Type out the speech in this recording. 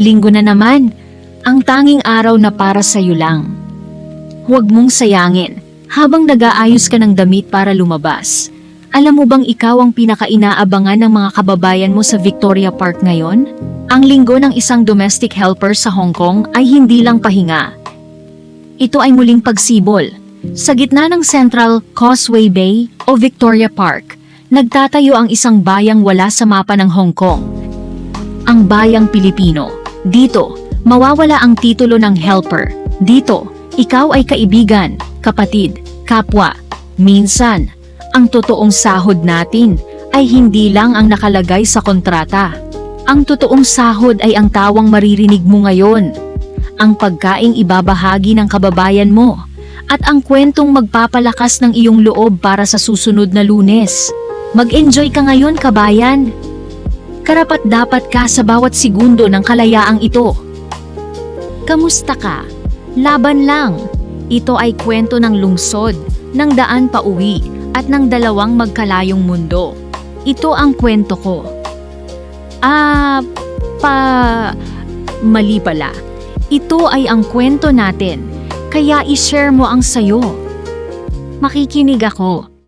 Linggo na naman, ang tanging araw na para sa'yo lang. Huwag mong sayangin habang nag-aayos ka ng damit para lumabas. Alam mo bang ikaw ang pinaka-inaabangan ng mga kababayan mo sa Victoria Park ngayon? Ang linggo ng isang domestic helper sa Hong Kong ay hindi lang pahinga. Ito ay muling pagsibol. Sa gitna ng Central Causeway Bay o Victoria Park, nagtatayo ang isang bayang wala sa mapa ng Hong Kong. Ang bayang Pilipino. Dito, mawawala ang titulo ng helper. Dito, ikaw ay kaibigan, kapatid, kapwa. Minsan, ang totoong sahod natin ay hindi lang ang nakalagay sa kontrata. Ang totoong sahod ay ang tawang maririnig mo ngayon. Ang pagkaing ibabahagi ng kababayan mo. At ang kwentong magpapalakas ng iyong loob para sa susunod na Lunes. Mag-enjoy ka ngayon, kabayan. Karapat-dapat ka sa bawat segundo ng kalayaang ito. Kamusta ka? Laban lang. Ito ay kwento ng lungsod, ng daan pauwi, at ng dalawang magkalayong mundo. Ito ang kwento ko. Mali pala. Ito ay ang kwento natin, kaya i-share mo ang sayo. Makikinig ako.